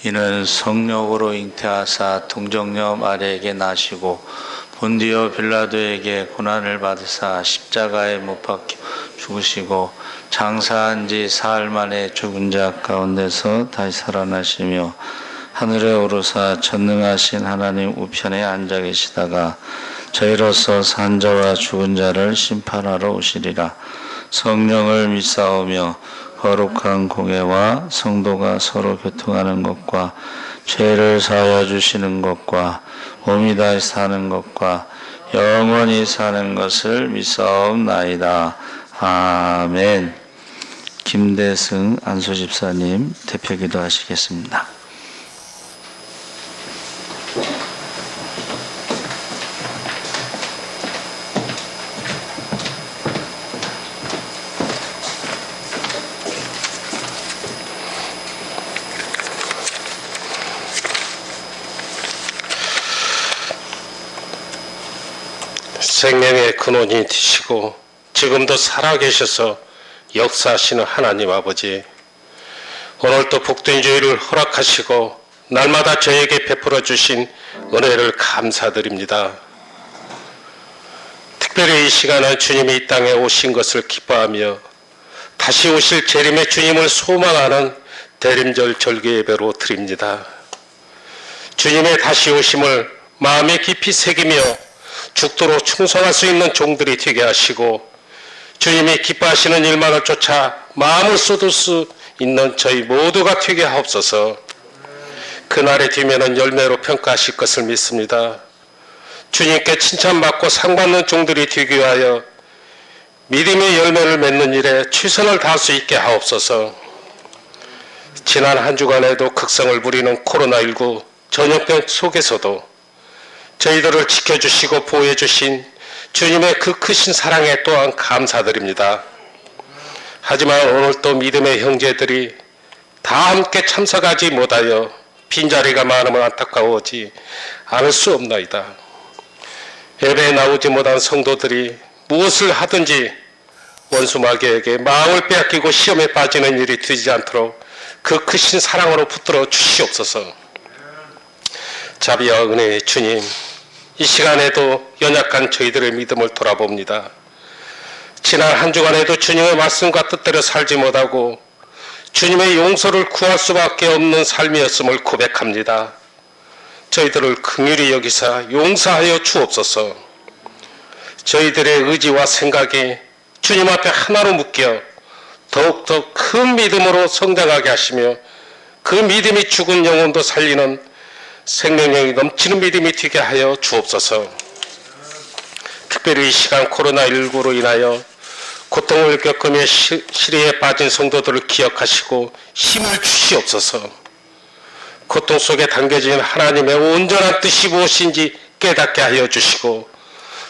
이는 성령으로 잉태하사 동정녀 마리아에게 나시고 본디오 빌라도에게 고난을 받으사 십자가에 못 박혀 죽으시고 장사한 지 사흘 만에 죽은 자 가운데서 다시 살아나시며 하늘에 오르사 전능하신 하나님 우편에 앉아 계시다가 저희로서 산 자와 죽은 자를 심판하러 오시리라. 성령을 믿사오며 거룩한 공예와 성도가 서로 교통하는 것과 죄를 사하여 주시는 것과 몸이 다시 사는 것과 영원히 사는 것을 믿사옵나이다. 아멘. 김대승 안수집사님 대표기도 하시겠습니다. 생명의 근원이 되시고 지금도 살아계셔서 역사하시는 하나님 아버지, 오늘도 복된 주일을 허락하시고 날마다 저에게 베풀어 주신 은혜를 감사드립니다. 특별히 이 시간은 주님이 이 땅에 오신 것을 기뻐하며 다시 오실 재림의 주님을 소망하는 대림절 절기 예배로 드립니다. 주님의 다시 오심을 마음에 깊이 새기며 죽도록 충성할 수 있는 종들이 되게 하시고 주님이 기뻐하시는 일만을 쫓아 마음을 쏟을 수 있는 저희 모두가 되게 하옵소서. 그날의 뒤면은 열매로 평가하실 것을 믿습니다. 주님께 칭찬받고 상받는 종들이 되기 위하여 믿음의 열매를 맺는 일에 최선을 다할 수 있게 하옵소서. 지난 한 주간에도 극성을 부리는 코로나19 전염병 속에서도 저희들을 지켜주시고 보호해주신 주님의 그 크신 사랑에 또한 감사드립니다. 하지만 오늘 또 믿음의 형제들이 다 함께 참석하지 못하여 빈자리가 많으면 안타까워지 않을 수 없나이다. 예배에 나오지 못한 성도들이 무엇을 하든지 원수 마귀에게 마음을 빼앗기고 시험에 빠지는 일이 되지 않도록 그 크신 사랑으로 붙들어 주시옵소서. 자비와 은혜의 주님, 이 시간에도 연약한 저희들의 믿음을 돌아봅니다. 지난 한 주간에도 주님의 말씀과 뜻대로 살지 못하고 주님의 용서를 구할 수밖에 없는 삶이었음을 고백합니다. 저희들을 긍휼히 여기사 용서하여 주옵소서. 저희들의 의지와 생각이 주님 앞에 하나로 묶여 더욱더 큰 믿음으로 성장하게 하시며 그 믿음이 죽은 영혼도 살리는 생명력이 넘치는 믿음이 되게 하여 주옵소서. 특별히 이 시간 코로나19로 인하여 고통을 겪으며 시리에 빠진 성도들을 기억하시고 힘을 주시옵소서. 고통 속에 담겨진 하나님의 온전한 뜻이 무엇인지 깨닫게 하여 주시고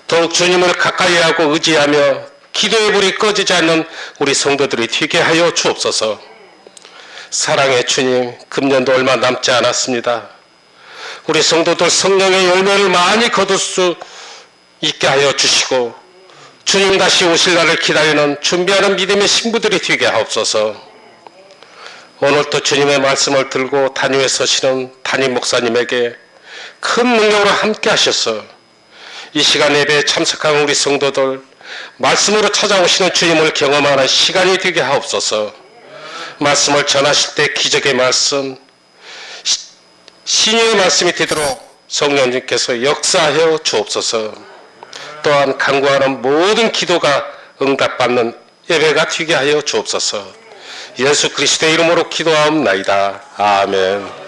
더욱 주님을 가까이 하고 의지하며 기도의 불이 꺼지지 않는 우리 성도들이 되게 하여 주옵소서. 사랑의 주님, 금년도 얼마 남지 않았습니다. 우리 성도들 성령의 열매를 많이 거둘 수 있게 하여 주시고 주님 다시 오실 날을 기다리는 준비하는 믿음의 신부들이 되게 하옵소서. 오늘도 주님의 말씀을 들고 단위에 서시는 담임 목사님에게 큰 능력으로 함께 하셔서 이 시간 예배에 참석한 우리 성도들 말씀으로 찾아오시는 주님을 경험하는 시간이 되게 하옵소서. 말씀을 전하실 때 기적의 말씀, 신유의 말씀이 되도록 성령님께서 역사하여 주옵소서. 또한 간구하는 모든 기도가 응답받는 예배가 되게 하여 주옵소서. 예수 그리스도의 이름으로 기도하옵나이다. 아멘.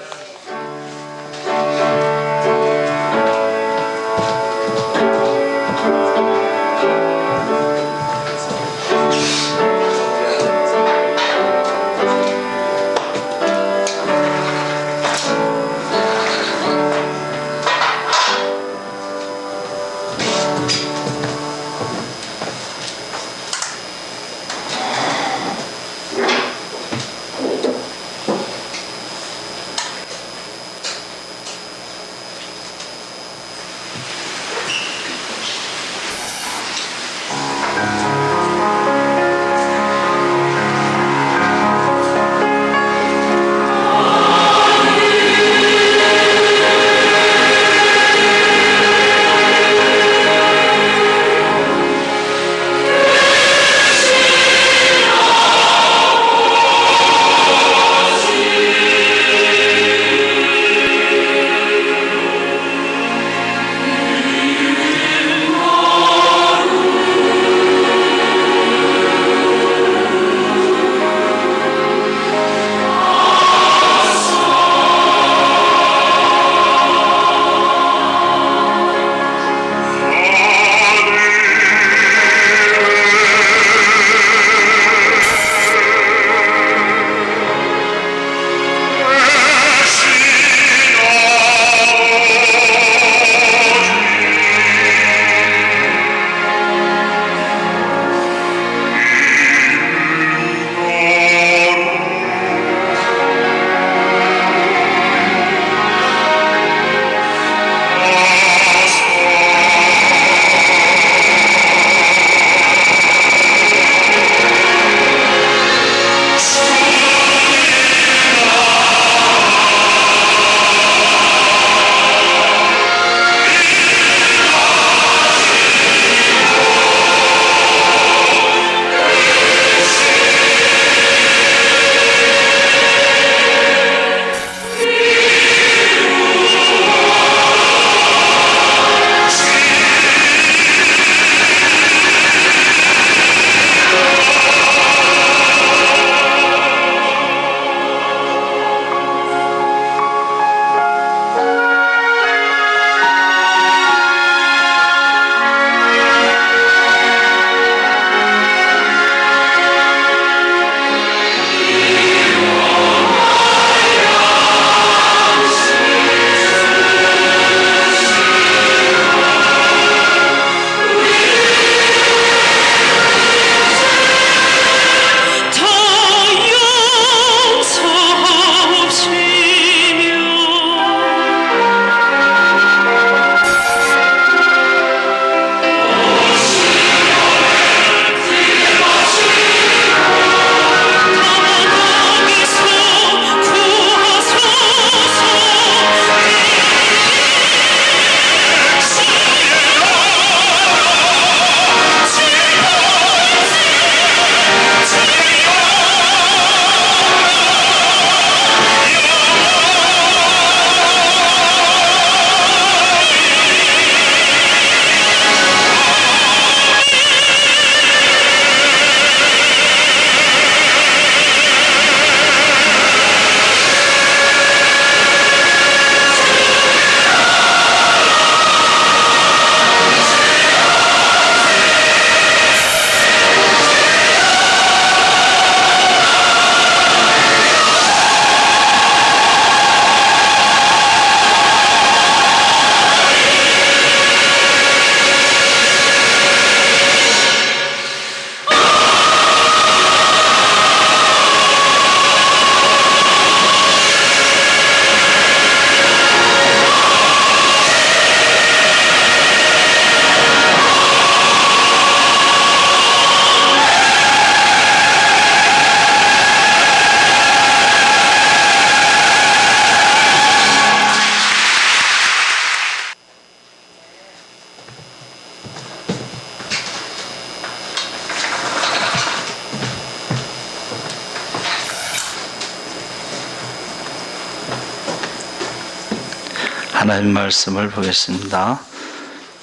하나님 말씀을 보겠습니다.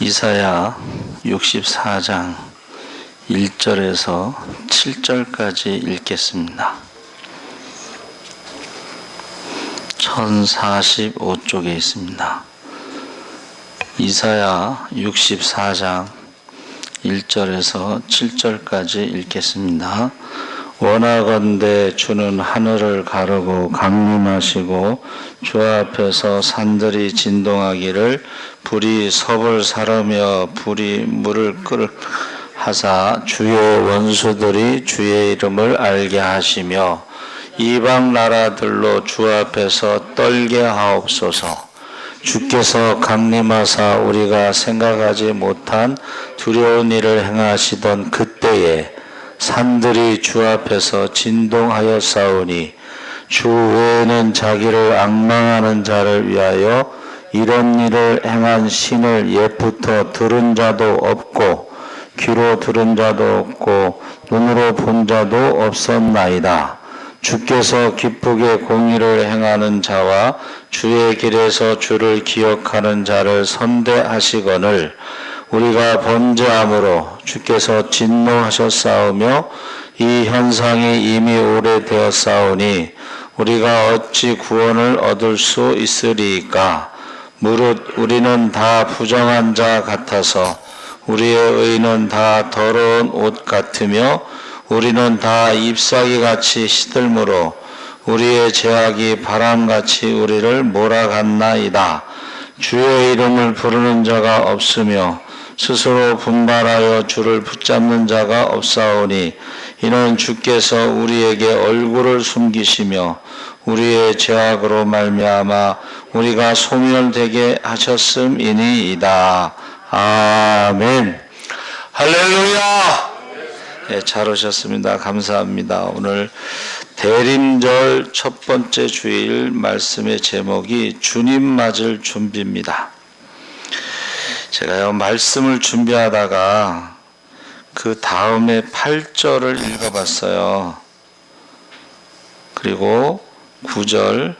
이사야 64장 1절에서 7절까지 읽겠습니다. 1045쪽에 있습니다. 이사야 64장 1절에서 7절까지 읽겠습니다. 원하건대 주는 하늘을 가르고 강림하시고 주 앞에서 산들이 진동하기를 불이 섭을 사르며 불이 물을 끓 하사 주의 원수들이 주의 이름을 알게 하시며 이방 나라들로 주 앞에서 떨게 하옵소서. 주께서 강림하사 우리가 생각하지 못한 두려운 일을 행하시던 그때에 산들이 주 앞에서 진동하였사오니 주 외에는 자기를 앙망하는 자를 위하여 이런 일을 행한 신을 옛부터 들은 자도 없고 귀로 들은 자도 없고 눈으로 본 자도 없었나이다. 주께서 기쁘게 공의를 행하는 자와 주의 길에서 주를 기억하는 자를 선대하시거늘 우리가 번제함으로 주께서 진노하셨사오며 이 현상이 이미 오래되었사오니 우리가 어찌 구원을 얻을 수 있으리이까. 무릇 우리는 다 부정한 자 같아서 우리의 의는 다 더러운 옷 같으며 우리는 다 잎사귀같이 시들므로 우리의 죄악이 바람같이 우리를 몰아갔나이다. 주의 이름을 부르는 자가 없으며 스스로 분발하여 주를 붙잡는 자가 없사오니 이는 주께서 우리에게 얼굴을 숨기시며 우리의 죄악으로 말미암아 우리가 소멸되게 하셨음이니이다. 아멘. 할렐루야. 네, 잘 오셨습니다. 감사합니다. 오늘 대림절 첫 번째 주일 말씀의 제목이 주님 맞을 준비입니다. 제가요 말씀을 준비하다가 그 다음에 8절을 읽어봤어요. 그리고 9절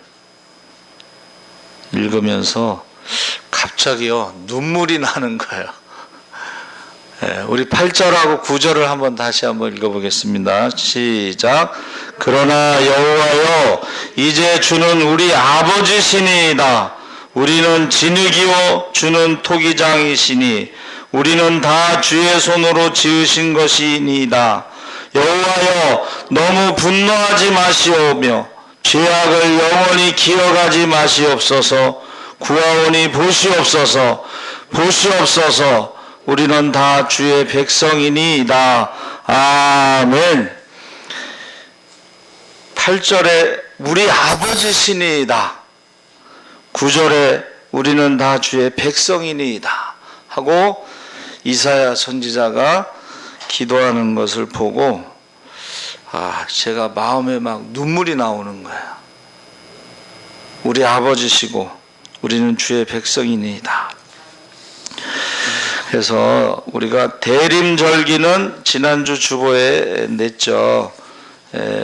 읽으면서 갑자기요 눈물이 나는 거예요. 네, 우리 8절하고 9절을 한번 다시 한번 읽어보겠습니다. 시작. 그러나 여호와여 이제 주는 우리 아버지시니이다. 우리는 진흙이요 주는 토기장이시니 우리는 다 주의 손으로 지으신 것이니이다. 여호와여 너무 분노하지 마시오며 죄악을 영원히 기억하지 마시옵소서. 구하오니 보시옵소서. 보시옵소서. 우리는 다 주의 백성이니이다. 아멘. 8절에 우리 아버지시니이다. 9절에 우리는 다 주의 백성이니이다 하고 이사야 선지자가 기도하는 것을 보고 제가 마음에 막 눈물이 나오는 거예요. 우리 아버지시고 우리는 주의 백성이니이다. 그래서 우리가 대림절기는 지난주 주보에 냈죠.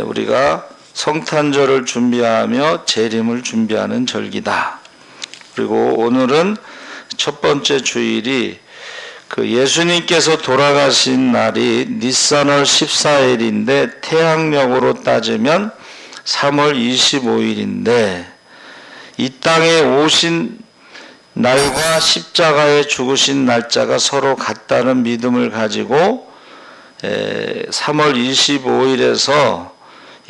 우리가 성탄절을 준비하며 재림을 준비하는 절기다. 그리고 오늘은 첫 번째 주일이 그 예수님께서 돌아가신 날이 니산월 14일인데 태양력으로 따지면 3월 25일인데 이 땅에 오신 날과 십자가에 죽으신 날짜가 서로 같다는 믿음을 가지고 3월 25일에서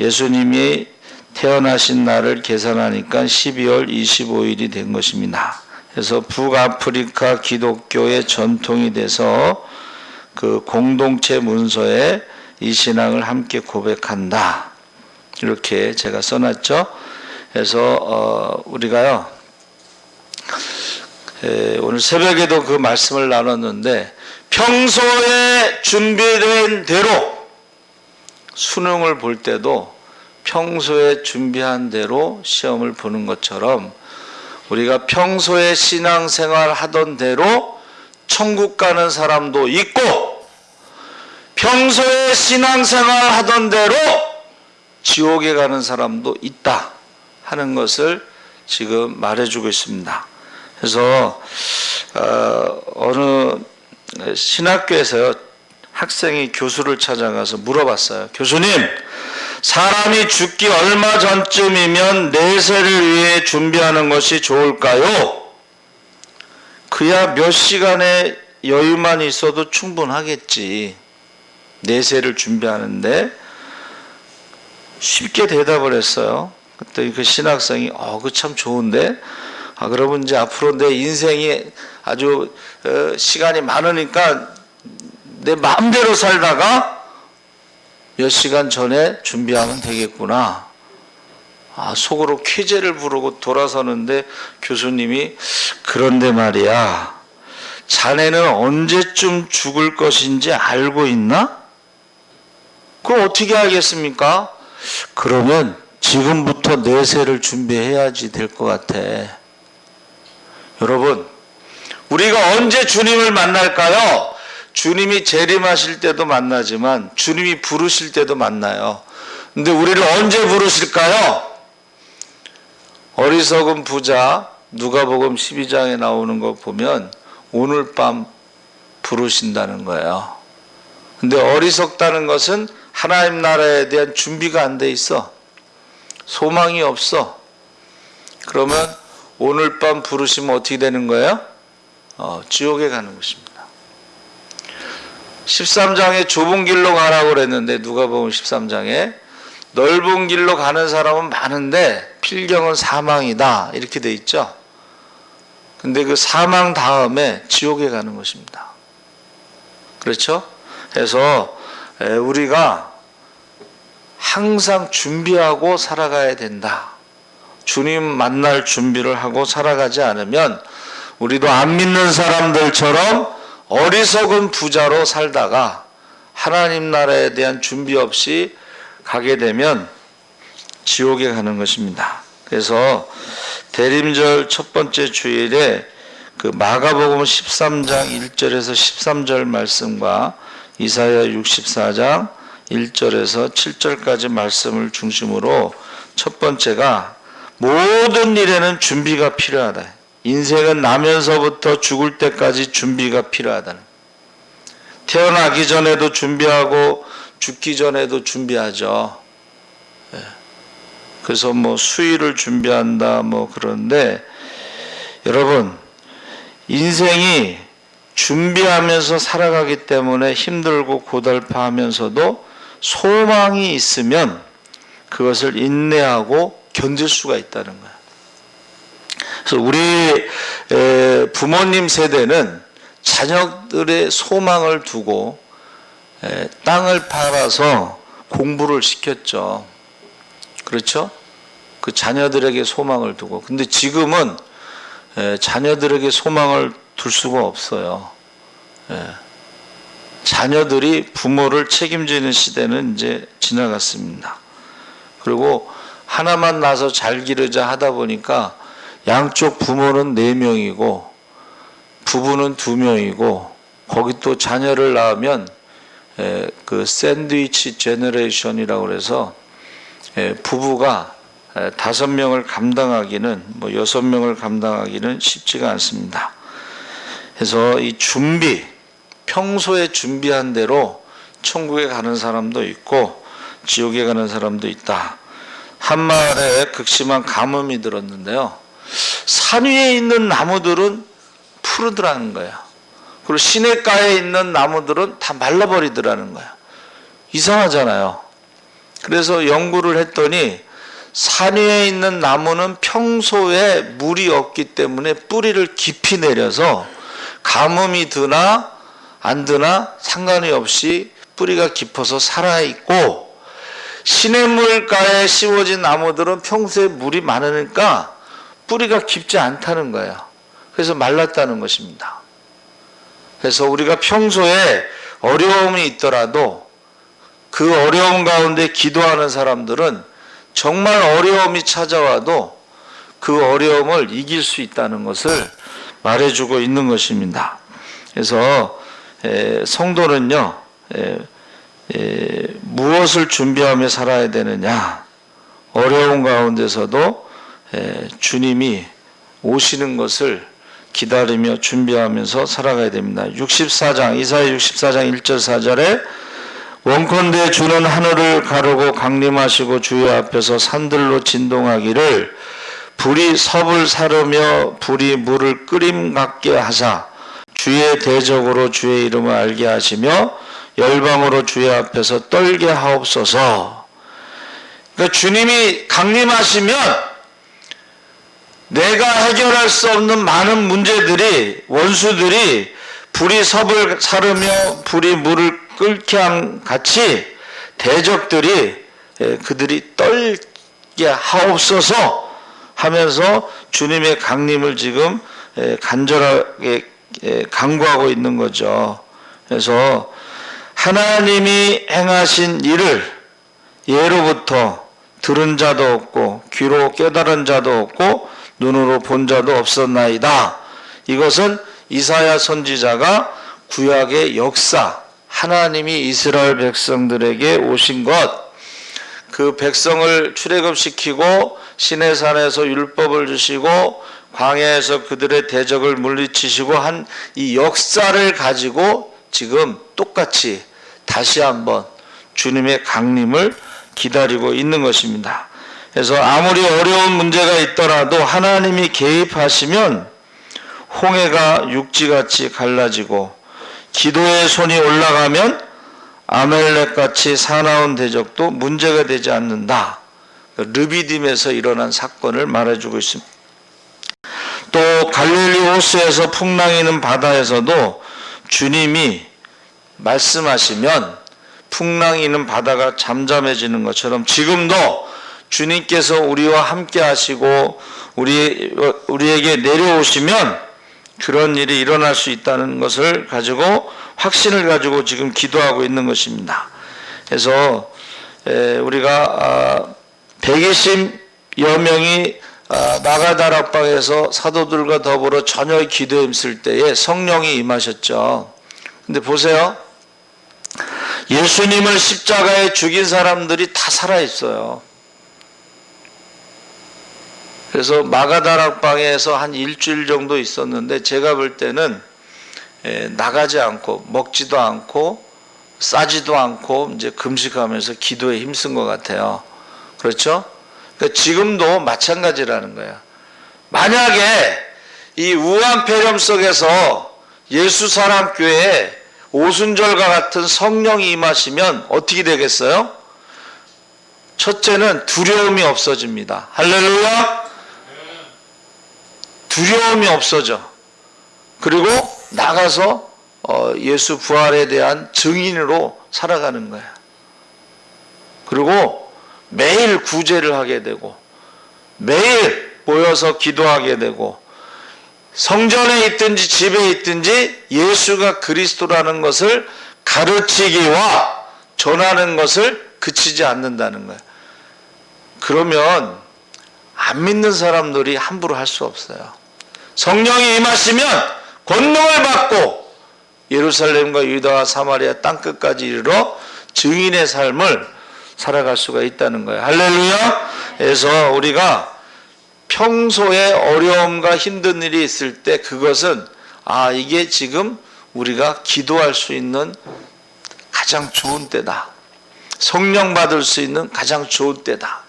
예수님이 태어나신 날을 계산하니까 12월 25일이 된 것입니다. 그래서 북아프리카 기독교의 전통이 돼서 그 공동체 문서에 이 신앙을 함께 고백한다. 이렇게 제가 써놨죠. 그래서 우리가요 오늘 새벽에도 그 말씀을 나눴는데 평소에 준비된 대로 수능을 볼 때도 평소에 준비한 대로 시험을 보는 것처럼 우리가 평소에 신앙생활 하던 대로 천국 가는 사람도 있고 평소에 신앙생활 하던 대로 지옥에 가는 사람도 있다 하는 것을 지금 말해주고 있습니다. 그래서 어느 신학교에서요, 학생이 교수를 찾아가서 물어봤어요. 교수님, 사람이 죽기 얼마 전쯤이면 내세를 위해 준비하는 것이 좋을까요? 그야 몇 시간의 여유만 있어도 충분하겠지. 내세를 준비하는데. 쉽게 대답을 했어요. 그때 그 신학생이 그거 참 좋은데, 그러면 이제 앞으로 내 인생이 아주 시간이 많으니까 내 마음대로 살다가 몇 시간 전에 준비하면 되겠구나. 속으로 쾌재를 부르고 돌아서는데 교수님이, 그런데 말이야, 자네는 언제쯤 죽을 것인지 알고 있나? 그걸 어떻게 알겠습니까? 그러면 지금부터 내세를 준비해야지 될 것 같아. 여러분, 우리가 언제 주님을 만날까요? 주님이 재림하실 때도 만나지만 주님이 부르실 때도 만나요. 근데 우리를 언제 부르실까요? 어리석은 부자, 누가복음 12장에 나오는 거 보면 오늘 밤 부르신다는 거예요. 근데 어리석다는 것은 하나님 나라에 대한 준비가 안 돼 있어. 소망이 없어. 그러면 오늘 밤 부르시면 어떻게 되는 거예요? 지옥에 가는 것입니다. 13장에 좁은 길로 가라고 그랬는데, 누가복음 13장에 넓은 길로 가는 사람은 많은데 필경은 사망이다, 이렇게 돼 있죠. 근데 그 사망 다음에 지옥에 가는 것입니다. 그렇죠? 그래서 우리가 항상 준비하고 살아가야 된다. 주님 만날 준비를 하고 살아가지 않으면 우리도 안 믿는 사람들처럼 어리석은 부자로 살다가 하나님 나라에 대한 준비 없이 가게 되면 지옥에 가는 것입니다. 그래서 대림절 첫 번째 주일에 그 마가복음 13장 1절에서 13절 말씀과 이사야 64장 1절에서 7절까지 말씀을 중심으로 첫 번째가 모든 일에는 준비가 필요하다. 인생은 나면서부터 죽을 때까지 준비가 필요하다. 태어나기 전에도 준비하고 죽기 전에도 준비하죠. 그래서 뭐 수의를 준비한다 그런데, 여러분, 인생이 준비하면서 살아가기 때문에 힘들고 고달파하면서도 소망이 있으면 그것을 인내하고 견딜 수가 있다는 거예요. 그래서 우리 부모님 세대는 자녀들의 소망을 두고 땅을 팔아서 공부를 시켰죠. 그렇죠? 그 자녀들에게 소망을 두고. 근데 지금은 자녀들에게 소망을 둘 수가 없어요. 자녀들이 부모를 책임지는 시대는 이제 지나갔습니다. 그리고 하나만 낳아서 잘 기르자 하다 보니까 양쪽 부모는 4명이고 부부는 2명이고, 거기 또 자녀를 낳으면 그 샌드위치 제너레이션이라고 그래서 부부가 5명을 감당하기는 6명을 감당하기는 쉽지가 않습니다. 그래서 이 준비, 평소에 준비한 대로 천국에 가는 사람도 있고 지옥에 가는 사람도 있다. 한 마을에 극심한 가뭄이 들었는데요, 산 위에 있는 나무들은 푸르더라는 거예요. 그리고 시냇가에 있는 나무들은 다 말라버리더라는 거예요. 이상하잖아요. 그래서 연구를 했더니 산 위에 있는 나무는 평소에 물이 없기 때문에 뿌리를 깊이 내려서 가뭄이 드나 안 드나 상관이 없이 뿌리가 깊어서 살아있고, 시냇물가에 심어진 나무들은 평소에 물이 많으니까 뿌리가 깊지 않다는 거예요. 그래서 말랐다는 것입니다. 그래서 우리가 평소에 어려움이 있더라도 그 어려움 가운데 기도하는 사람들은 정말 어려움이 찾아와도 그 어려움을 이길 수 있다는 것을 말해주고 있는 것입니다. 그래서 성도는요, 무엇을 준비하며 살아야 되느냐? 어려운 가운데서도 주님이 오시는 것을 기다리며 준비하면서 살아가야 됩니다. 64장 이사야 64장 1절 4절에 원컨대 주는 하늘을 가르고 강림하시고 주의 앞에서 산들로 진동하기를 불이 섭을 사르며 불이 물을 끓임 같게 하사 주의 대적으로 주의 이름을 알게 하시며 열방으로 주의 앞에서 떨게 하옵소서. 그러니까 주님이 강림하시면 내가 해결할 수 없는 많은 문제들이, 원수들이 불이 섭을 사르며 불이 물을 끓게 함 같이 대적들이 그들이 떨게 하옵소서 하면서 주님의 강림을 지금 간절하게 간구하고 있는 거죠. 그래서 하나님이 행하신 일을 예로부터 들은 자도 없고 귀로 깨달은 자도 없고 눈으로 본 자도 없었나이다. 이것은 이사야 선지자가 구약의 역사, 하나님이 이스라엘 백성들에게 오신 것, 그 백성을 출애굽시키고 시내산에서 율법을 주시고 광야에서 그들의 대적을 물리치시고 한 이 역사를 가지고 지금 똑같이 다시 한번 주님의 강림을 기다리고 있는 것입니다. 그래서 아무리 어려운 문제가 있더라도 하나님이 개입하시면 홍해가 육지같이 갈라지고 기도의 손이 올라가면 아멜렉같이 사나운 대적도 문제가 되지 않는다. 르비딤에서 일어난 사건을 말해주고 있습니다. 또 갈릴리 호수에서 풍랑이는 바다에서도 주님이 말씀하시면 풍랑이는 바다가 잠잠해지는 것처럼 지금도 주님께서 우리와 함께 하시고 우리에게 내려오시면 그런 일이 일어날 수 있다는 것을 가지고 확신을 가지고 지금 기도하고 있는 것입니다. 그래서 우리가 120여 명이 마가다락방에서 사도들과 더불어 저녁 기도에 있을 때에 성령이 임하셨죠. 근데 보세요. 예수님을 십자가에 죽인 사람들이 다 살아있어요. 그래서 마가다락방에서 한 일주일 정도 있었는데 제가 볼 때는 나가지 않고 먹지도 않고 싸지도 않고 이제 금식하면서 기도에 힘쓴 것 같아요. 그렇죠? 그러니까 지금도 마찬가지라는 거예요. 만약에 이 우한 폐렴 속에서 예수 사람 교회에 오순절과 같은 성령이 임하시면 어떻게 되겠어요? 첫째는 두려움이 없어집니다. 할렐루야! 두려움이 없어져. 그리고 나가서 예수 부활에 대한 증인으로 살아가는 거야. 그리고 매일 구제를 하게 되고 매일 모여서 기도하게 되고 성전에 있든지 집에 있든지 예수가 그리스도라는 것을 가르치기와 전하는 것을 그치지 않는다는 거예요. 그러면 안 믿는 사람들이 함부로 할 수 없어요. 성령이 임하시면 권능을 받고 예루살렘과 유다와 사마리아 땅끝까지 이르러 증인의 삶을 살아갈 수가 있다는 거예요. 할렐루야! 그래서 우리가 평소에 어려움과 힘든 일이 있을 때 그것은 이게 지금 우리가 기도할 수 있는 가장 좋은 때다. 성령 받을 수 있는 가장 좋은 때다.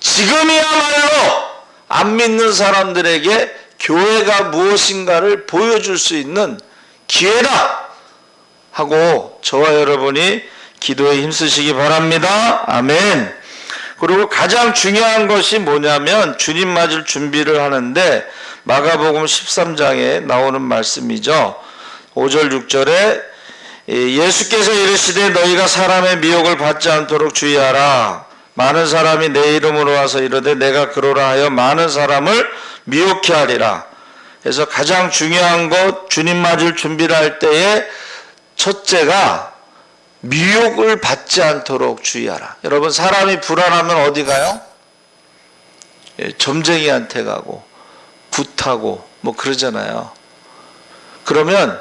지금이야말로 안 믿는 사람들에게 교회가 무엇인가를 보여줄 수 있는 기회다 하고 저와 여러분이 기도에 힘쓰시기 바랍니다. 아멘. 그리고 가장 중요한 것이 뭐냐면 주님 맞을 준비를 하는데 마가복음 13장에 나오는 말씀이죠. 5절 6절에 예수께서 이르시되 너희가 사람의 미혹을 받지 않도록 주의하라. 많은 사람이 내 이름으로 와서 이르되 내가 그러라 하여 많은 사람을 미혹케 하리라. 그래서 가장 중요한 것 주님 맞을 준비를 할 때에 첫째가 미혹을 받지 않도록 주의하라. 여러분 사람이 불안하면 어디 가요? 점쟁이한테 가고 굿하고 뭐 그러잖아요. 그러면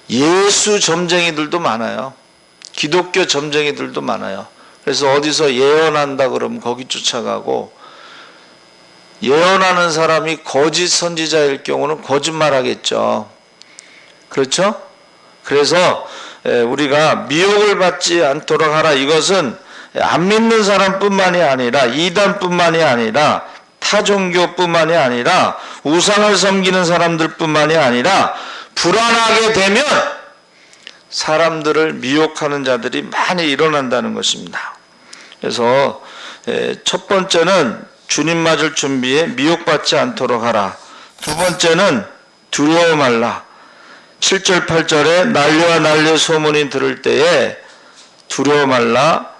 예수 점쟁이들도 많아요. 기독교 점쟁이들도 많아요. 그래서 어디서 예언한다 그러면 거기 쫓아가고 예언하는 사람이 거짓 선지자일 경우는 거짓말하겠죠. 그렇죠? 그래서 우리가 미혹을 받지 않도록 하라. 이것은 안 믿는 사람뿐만이 아니라 이단뿐만이 아니라 타종교뿐만이 아니라 우상을 섬기는 사람들뿐만이 아니라 불안하게 되면 사람들을 미혹하는 자들이 많이 일어난다는 것입니다. 그래서 첫 번째는 주님 맞을 준비에 미혹받지 않도록 하라. 두 번째는 두려워 말라. 7절 8절에 난리와 난리의 소문이 들을 때에 두려워 말라.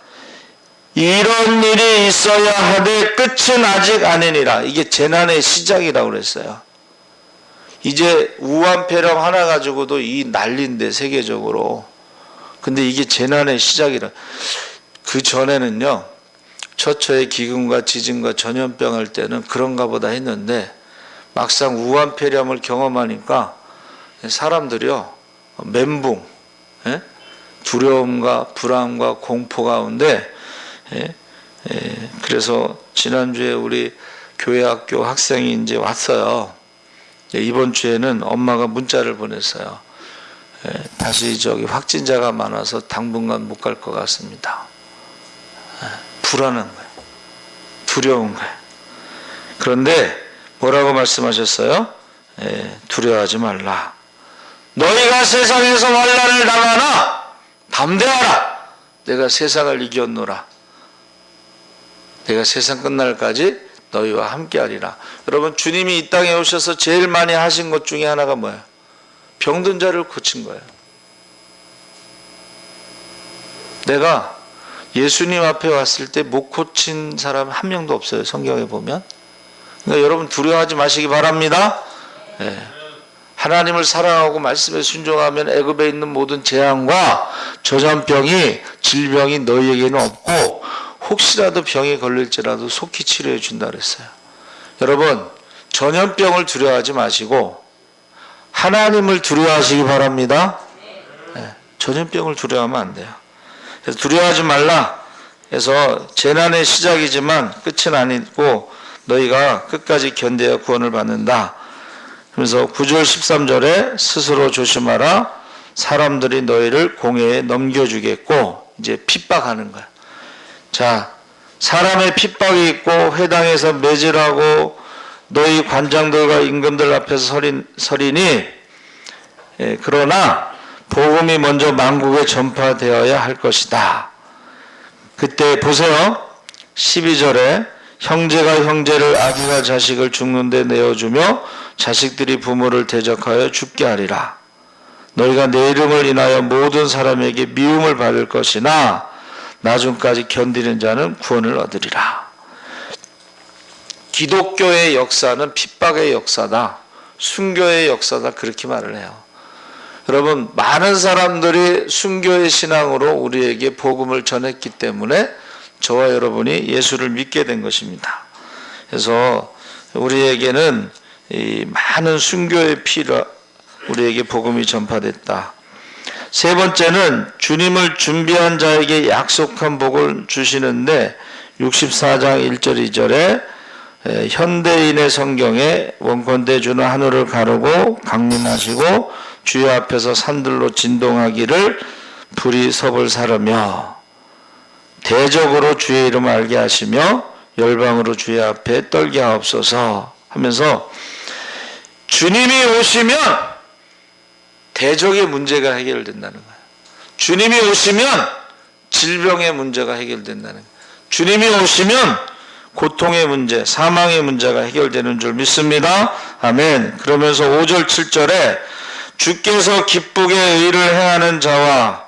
이런 일이 있어야 하되 끝은 아직 아니니라. 이게 재난의 시작이라고 그랬어요. 이제 우한 폐렴 하나 가지고도 이 난리인데 세계적으로. 근데 이게 재난의 시작이라. 그 전에는요. 처처의 기근과 지진과 전염병 할 때는 그런가 보다 했는데 막상 우한 폐렴을 경험하니까 사람들이요. 멘붕, 두려움과 불안과 공포 가운데 그래서 지난주에 우리 교회 학교 학생이 이제 왔어요. 이번 주에는 엄마가 문자를 보냈어요. 다시 저기 확진자가 많아서 당분간 못 갈 것 같습니다. 불안한 거예요. 두려운 거예요. 그런데 뭐라고 말씀하셨어요? 두려워하지 말라. 너희가 세상에서 환난을 당하나 담대하라. 내가 세상을 이겼노라. 내가 세상 끝날까지 너희와 함께하리라. 여러분, 주님이 이 땅에 오셔서 제일 많이 하신 것 중에 하나가 뭐예요? 병든 자를 고친 거예요. 내가 예수님 앞에 왔을 때 못 고친 사람 한 명도 없어요. 성경에 보면. 그러니까 여러분 두려워하지 마시기 바랍니다. 하나님을 사랑하고 말씀에 순종하면 애굽에 있는 모든 재앙과 전염병이 질병이 너희에게는 없고 혹시라도 병이 걸릴지라도 속히 치료해 준다 그랬어요. 여러분 전염병을 두려워하지 마시고 하나님을 두려워하시기 바랍니다. 전염병을 두려워하면 안 돼요. 그래서 두려워하지 말라. 그래서 재난의 시작이지만 끝은 아니고 너희가 끝까지 견뎌야 구원을 받는다. 그래서 9절 13절에 스스로 조심하라. 사람들이 너희를 공회에 넘겨주겠고 이제 핍박하는 거야. 자, 사람의 핍박이 있고 회당에서 매질하고 너희 관장들과 임금들 앞에서 서리니 그러나 복음이 먼저 만국에 전파되어야 할 것이다. 그때 보세요. 12절에 형제가 형제를 아기가 자식을 죽는데 내어주며 자식들이 부모를 대적하여 죽게 하리라. 너희가 내 이름을 인하여 모든 사람에게 미움을 받을 것이나 나중까지 견디는 자는 구원을 얻으리라. 기독교의 역사는 핍박의 역사다. 순교의 역사다. 그렇게 말을 해요. 여러분 많은 사람들이 순교의 신앙으로 우리에게 복음을 전했기 때문에 저와 여러분이 예수를 믿게 된 것입니다. 그래서 우리에게는 이 많은 순교의 피로 우리에게 복음이 전파됐다. 세 번째는 주님을 준비한 자에게 약속한 복을 주시는데 64장 1절 2절에 현대인의 성경에 원컨대 주는 하늘을 가르고 강림하시고 주의 앞에서 산들로 진동하기를 불이 섭을 사르며 대적으로 주의 이름을 알게 하시며 열방으로 주의 앞에 떨게 하옵소서 하면서 주님이 오시면 대적의 문제가 해결된다는 거예요. 주님이 오시면 질병의 문제가 해결된다는 거예요. 주님이 오시면 고통의 문제, 사망의 문제가 해결되는 줄 믿습니다. 아멘. 그러면서 5절 7절에 주께서 기쁘게 의를 행하는 자와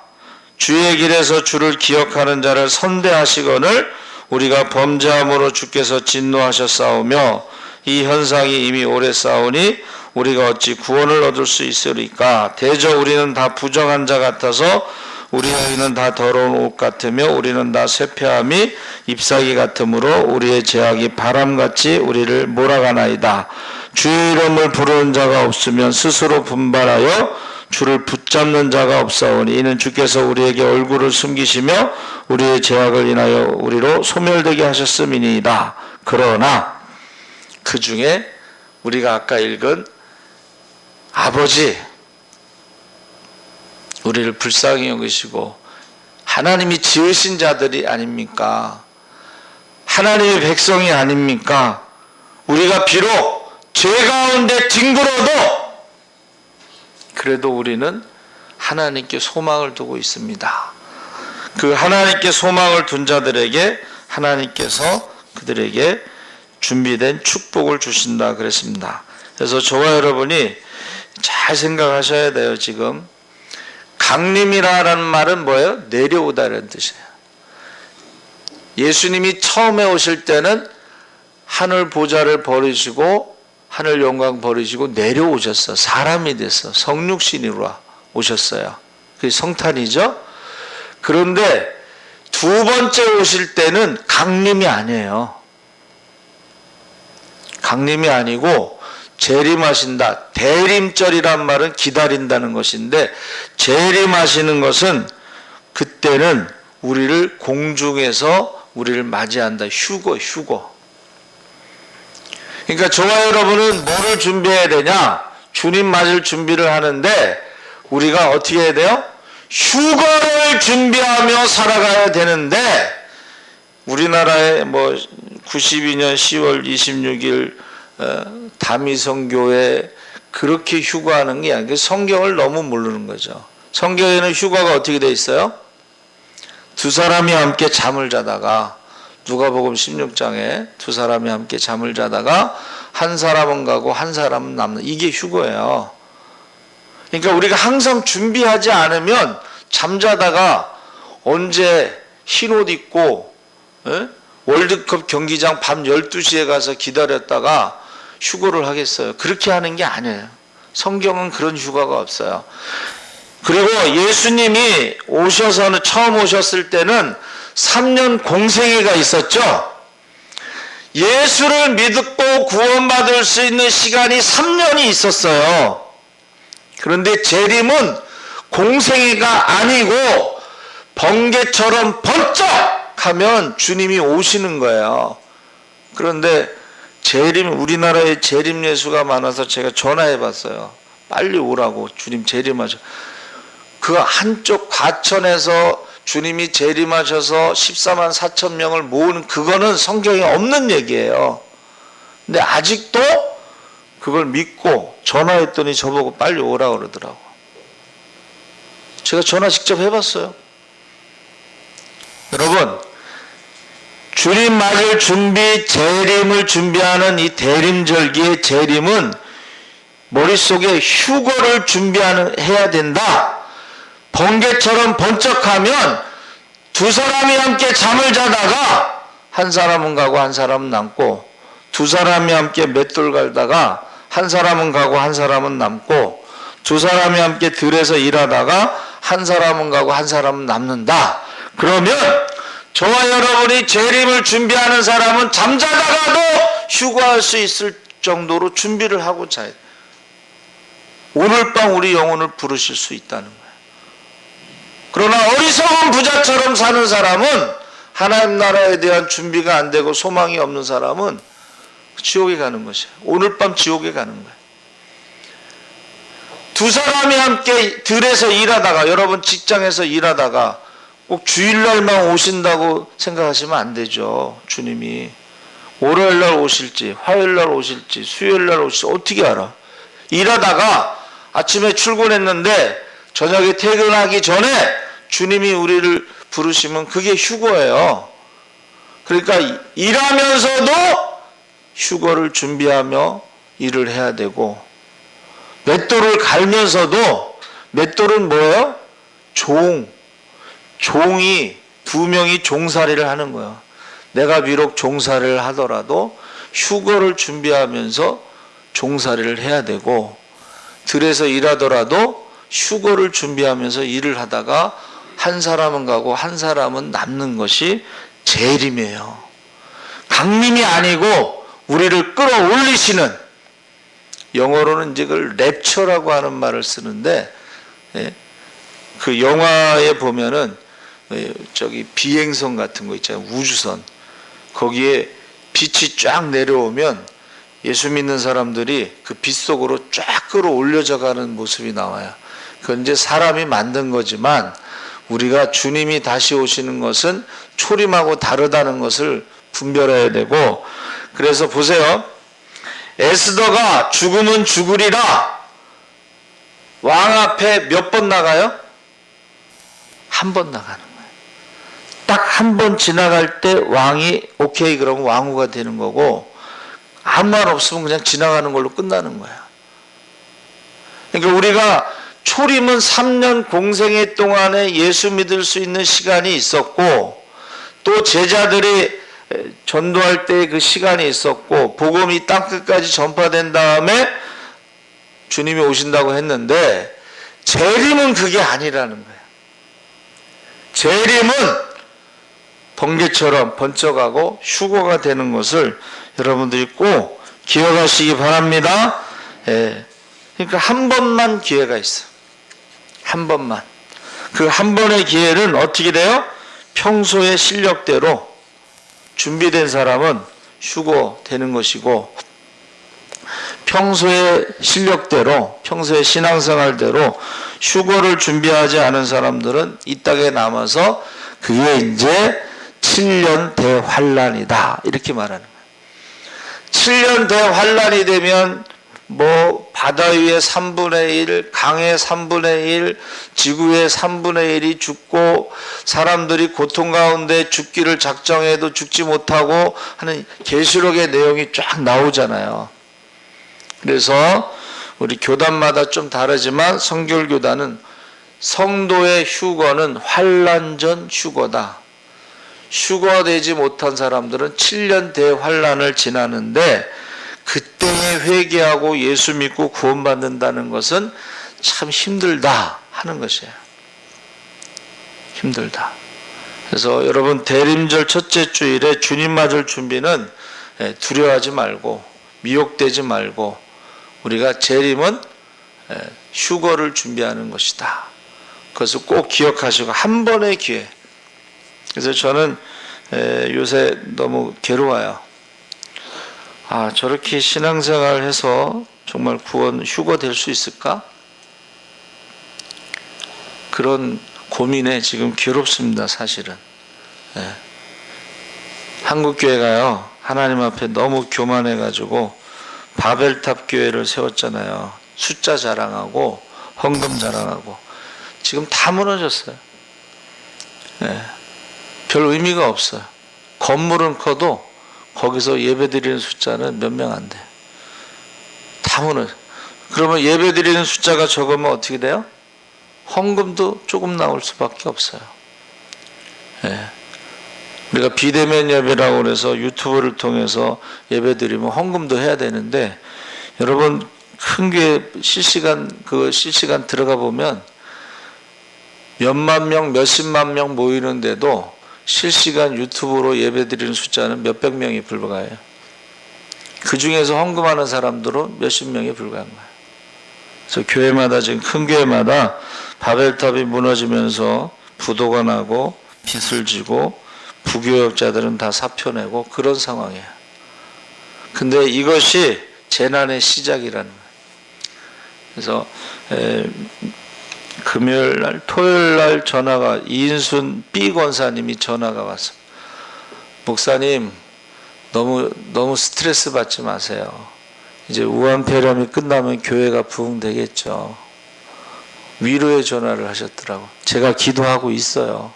주의 길에서 주를 기억하는 자를 선대하시거늘 우리가 범죄함으로 주께서 진노하셨사오며 이 현상이 이미 오래 싸우니 우리가 어찌 구원을 얻을 수 있으리까. 대저 우리는 다 부정한 자 같아서 우리 아이는 다 더러운 옷 같으며 우리는 다 쇠폐함이 잎사귀 같으므로 우리의 죄악이 바람같이 우리를 몰아가나이다. 주의 이름을 부르는 자가 없으면 스스로 분발하여 주를 붙잡는 자가 없사오니 이는 주께서 우리에게 얼굴을 숨기시며 우리의 죄악을 인하여 우리로 소멸되게 하셨음이니이다. 그러나 그 중에 우리가 아까 읽은 아버지, 우리를 불쌍히 여기시고 하나님이 지으신 자들이 아닙니까? 하나님의 백성이 아닙니까? 우리가 비록 죄 가운데 뒹굴어도 그래도 우리는 하나님께 소망을 두고 있습니다. 그 하나님께 소망을 둔 자들에게 하나님께서 그들에게 준비된 축복을 주신다 그랬습니다. 그래서 저와 여러분이 잘 생각하셔야 돼요. 지금 강림이라는 말은 뭐예요? 내려오다라는 뜻이에요. 예수님이 처음에 오실 때는 하늘 보좌를 버리시고 하늘 영광 버리시고 내려오셨어. 사람이 됐어. 성육신으로 오셨어요. 그게 성탄이죠. 그런데 두 번째 오실 때는 강림이 아니에요. 강림이 아니고 재림하신다. 대림절이란 말은 기다린다는 것인데 재림하시는 것은 그때는 우리를 공중에서 우리를 맞이한다. 휴거. 그러니까 저와 여러분은 뭐를 준비해야 되냐? 주님 맞을 준비를 하는데 우리가 어떻게 해야 돼요? 휴거를 준비하며 살아가야 되는데 우리나라에 92년 10월 26일 다미성교회 그렇게 휴거하는 게 아니고 성경을 너무 모르는 거죠. 성경에는 휴거가 어떻게 돼 있어요? 두 사람이 함께 잠을 자다가 누가복음 16장에 두 사람이 함께 잠을 자다가 한 사람은 가고 한 사람은 남는 이게 휴거예요. 그러니까 우리가 항상 준비하지 않으면 잠자다가 언제 흰옷 입고 월드컵 경기장 밤 12시에 가서 기다렸다가 휴거를 하겠어요. 그렇게 하는 게 아니에요. 성경은 그런 휴가가 없어요. 그리고 예수님이 오셔서는 처음 오셨을 때는 3년 공생애가 있었죠. 예수를 믿고 구원받을 수 있는 시간이 3년이 있었어요. 그런데 재림은 공생애가 아니고 번개처럼 번쩍 하면 주님이 오시는 거예요. 그런데 우리나라에 재림 예수가 많아서 제가 전화해 봤어요. 빨리 오라고. 주님 재림하셔. 그 한쪽 과천에서 주님이 재림하셔서 14만 4천 명을 모으는 그거는 성경에 없는 얘기예요. 근데 아직도 그걸 믿고 전화했더니 저보고 빨리 오라고 그러더라고. 제가 전화 직접 해봤어요. 여러분, 주님 맞을 준비, 재림을 준비하는 이 대림절기의 재림은 머릿속에 휴거를 해야 된다. 번개처럼 번쩍하면 두 사람이 함께 잠을 자다가 한 사람은 가고 한 사람은 남고, 두 사람이 함께 맷돌 갈다가 한 사람은 가고 한 사람은 남고, 두 사람이 함께 들에서 일하다가 한 사람은 가고 한 사람은 남는다. 그러면 저와 여러분이 재림을 준비하는 사람은 잠자다가도 휴거할 수 있을 정도로 준비를 하고 자야 돼. 오늘 밤 우리 영혼을 부르실 수 있다는 거예요. 그러나 어리석은 부자처럼 사는 사람은, 하나님 나라에 대한 준비가 안 되고 소망이 없는 사람은 지옥에 가는 것이에요. 오늘 밤 지옥에 가는 거예요. 두 사람이 함께 들에서 일하다가, 여러분 직장에서 일하다가 꼭 주일날만 오신다고 생각하시면 안 되죠. 주님이 월요일날 오실지 화요일날 오실지 수요일날 오실지 어떻게 알아? 일하다가 아침에 출근했는데 저녁에 퇴근하기 전에 주님이 우리를 부르시면 그게 휴거예요. 그러니까 일하면서도 휴거를 준비하며 일을 해야 되고, 맷돌을 갈면서도, 맷돌은 뭐예요? 종이 두 명이 종살이를 하는 거예요. 내가 비록 종살이를 하더라도 휴거를 준비하면서 종살이를 해야 되고, 들에서 일하더라도 휴거를 준비하면서 일을 하다가 한 사람은 가고 한 사람은 남는 것이 재림이에요. 강림이 아니고 우리를 끌어올리시는, 영어로는 이제 그걸 랩처라고 하는 말을 쓰는데, 그 영화에 보면은 저기 비행선 같은 거 있잖아요. 우주선. 거기에 빛이 쫙 내려오면 예수 믿는 사람들이 그 빛 속으로 쫙 끌어올려져 가는 모습이 나와요. 그건 이제 사람이 만든 거지만 우리가 주님이 다시 오시는 것은 초림하고 다르다는 것을 분별해야 되고, 그래서 보세요. 에스더가 죽으면 죽으리라 왕 앞에 몇 번 나가요? 한 번 나가는 거예요. 딱 한 번 지나갈 때 왕이 오케이 그러면 왕후가 되는 거고, 아무 말 없으면 그냥 지나가는 걸로 끝나는 거예요. 그러니까 우리가 초림은 3년 공생애 동안에 예수 믿을 수 있는 시간이 있었고, 또 제자들이 전도할 때 그 시간이 있었고, 복음이 땅끝까지 전파된 다음에 주님이 오신다고 했는데, 재림은 그게 아니라는 거예요. 재림은 번개처럼 번쩍하고 휴거가 되는 것을 여러분들이 꼭 기억하시기 바랍니다. 예. 그러니까 한 번만 기회가 있어요. 한 번만. 그 한 번의 기회는 어떻게 돼요? 평소의 실력대로 준비된 사람은 휴거되는 것이고, 평소의 실력대로, 평소의 신앙생활대로 휴거를 준비하지 않은 사람들은 이 땅에 남아서 그게 이제 7년 대환란이다 이렇게 말하는 거예요. 7년 대환란이 되면 뭐 바다 위의 3분의 1, 강의 3분의 1, 지구의 3분의 1이 죽고, 사람들이 고통 가운데 죽기를 작정해도 죽지 못하고 하는 계시록의 내용이 쫙 나오잖아요. 그래서 우리 교단마다 좀 다르지만 성결교단은 성도의 휴거는 환란 전 휴거다. 휴거되지 못한 사람들은 7년 대환란을 지나는데, 그때에 회개하고 예수 믿고 구원받는다는 것은 참 힘들다 하는 것이에요. 힘들다. 그래서 여러분, 대림절 첫째 주일에 주님 맞을 준비는 두려워하지 말고 미혹되지 말고, 우리가 재림은 휴거를 준비하는 것이다. 그것을 꼭 기억하시고, 한 번의 기회. 그래서 저는 요새 너무 괴로워요. 아, 저렇게 신앙생활 해서 정말 구원 휴거 될 수 있을까? 그런 고민에 지금 괴롭습니다, 사실은. 한국교회가요, 하나님 앞에 너무 교만해가지고 바벨탑 교회를 세웠잖아요. 숫자 자랑하고 헌금 자랑하고. 지금 다 무너졌어요. 별 의미가 없어요. 건물은 커도 거기서 예배드리는 숫자는 몇 명 안 돼. 다 무너져. 그러면 예배드리는 숫자가 적으면 어떻게 돼요? 헌금도 조금 나올 수밖에 없어요. 우리가 비대면 예배라고 그래서 유튜브를 통해서 예배드리면 헌금도 해야 되는데, 여러분 큰 교회 실시간 들어가 보면 몇만 명, 몇십만 명 모이는데도 실시간 유튜브로 예배드리는 숫자는 몇백 명이 불과해요. 그 중에서 헌금하는 사람들은 몇십 명이 불과한 거예요. 그래서 교회마다, 지금 큰 교회마다 바벨탑이 무너지면서 부도가 나고 빚을 지고 부교역자들은 다 사표내고 그런 상황이에요. 근데 이것이 재난의 시작이라는 거예요. 그래서 금요일 날, 토요일 날 전화가, 이인순 B 권사님이 전화가 왔어요. 목사님, 너무 스트레스 받지 마세요. 이제 우한폐렴이 끝나면 교회가 부흥되겠죠. 위로의 전화를 하셨더라고. 제가 기도하고 있어요.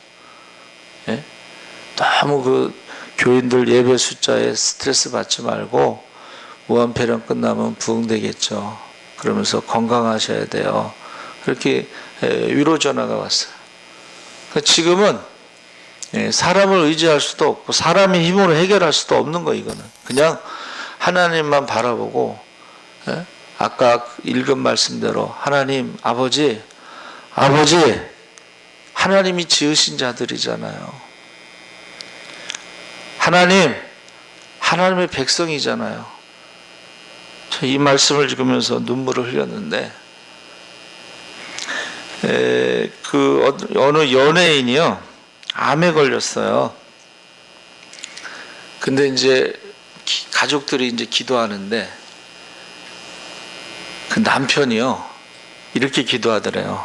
예? 너무 그 교인들 예배 숫자에 스트레스 받지 말고 우한폐렴 끝나면 부흥되겠죠. 그러면서 건강하셔야 돼요. 그렇게 위로 전화가 왔어요. 지금은 사람을 의지할 수도 없고 사람의 힘으로 해결할 수도 없는 거. 이거는 그냥 하나님만 바라보고, 아까 읽은 말씀대로 하나님, 아버지, 하나님이 지으신 자들이잖아요. 하나님의 백성이잖아요. 이 말씀을 읽으면서 눈물을 흘렸는데, 어느 연예인이요, 암에 걸렸어요. 근데 이제 가족들이 이제 기도하는데 그 남편이요 이렇게 기도하더래요.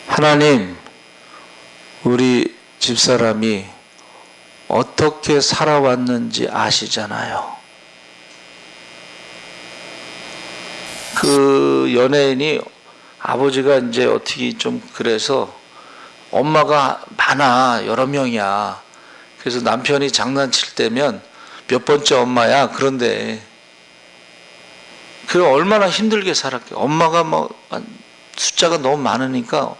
하나님, 우리 집사람이 어떻게 살아왔는지 아시잖아요. 그 연예인이 아버지가 이제 어떻게 좀 그래서 엄마가 많아, 여러 명이야. 그래서 남편이 장난칠 때면 몇 번째 엄마야. 그런데 그 얼마나 힘들게 살았게. 엄마가 뭐 숫자가 너무 많으니까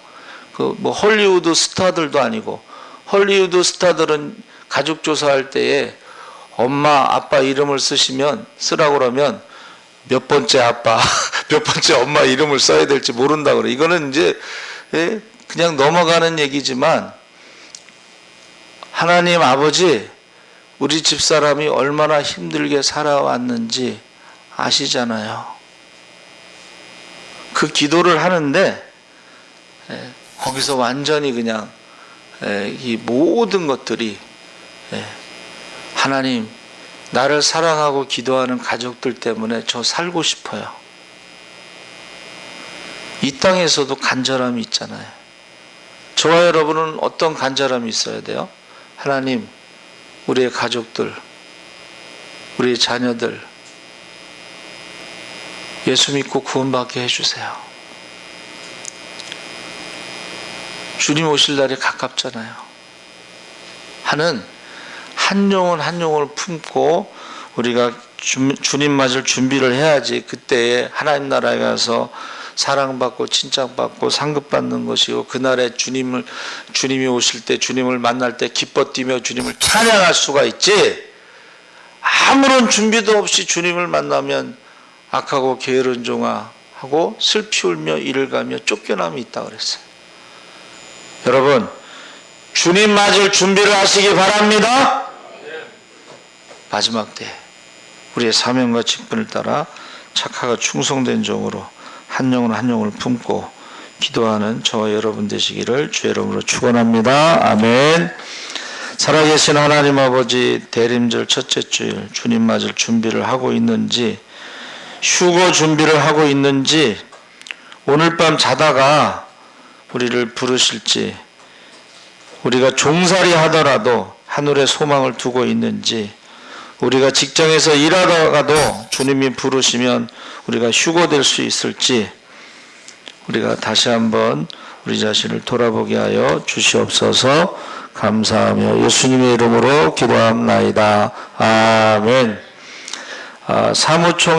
그 뭐 헐리우드 스타들도 아니고, 헐리우드 스타들은 가족 조사할 때에 엄마 아빠 이름을 쓰라고 그러면 몇 번째 아빠 몇 번째 엄마 이름을 써야 될지 모른다 그래. 이거는 이제 그냥 넘어가는 얘기지만, 하나님 아버지, 우리 집사람이 얼마나 힘들게 살아왔는지 아시잖아요. 그 기도를 하는데 거기서 완전히 그냥 이 모든 것들이 하나님, 나를 사랑하고 기도하는 가족들 때문에 저 살고 싶어요. 이 땅에서도 간절함이 있잖아요. 저와 여러분은 어떤 간절함이 있어야 돼요? 하나님, 우리의 가족들, 우리의 자녀들 예수 믿고 구원받게 해주세요. 주님 오실 날이 가깝잖아요. 하는 한 영혼 한 영혼을 품고 우리가 주님 맞을 준비를 해야지 그때에 하나님 나라에 가서 사랑받고 칭찬받고 상급받는 것이고, 그날에 주님이 오실 때, 주님을 만날 때 기뻐 뛰며 주님을 찬양할 수가 있지, 아무런 준비도 없이 주님을 만나면 악하고 게으른 종아하고 슬피 울며 이를 가며 쫓겨남이 있다 그랬어요. 여러분, 주님 맞을 준비를 하시기 바랍니다. 마지막 때 우리의 사명과 직분을 따라 착하고 충성된 종으로 한 영혼 한 영혼을 품고 기도하는 저와 여러분 되시기를 주의 이름으로 축원합니다. 아멘. 살아계신 하나님 아버지, 대림절 첫째 주일 주님 맞을 준비를 하고 있는지, 휴거 준비를 하고 있는지, 오늘 밤 자다가 우리를 부르실지, 우리가 종살이 하더라도 하늘에 소망을 두고 있는지, 우리가 직장에서 일하다가도 주님이 부르시면 우리가 휴거될 수 있을지, 우리가 다시 한번 우리 자신을 돌아보게 하여 주시옵소서. 감사하며 예수님의 이름으로 기도합나이다. 아멘. 사무총회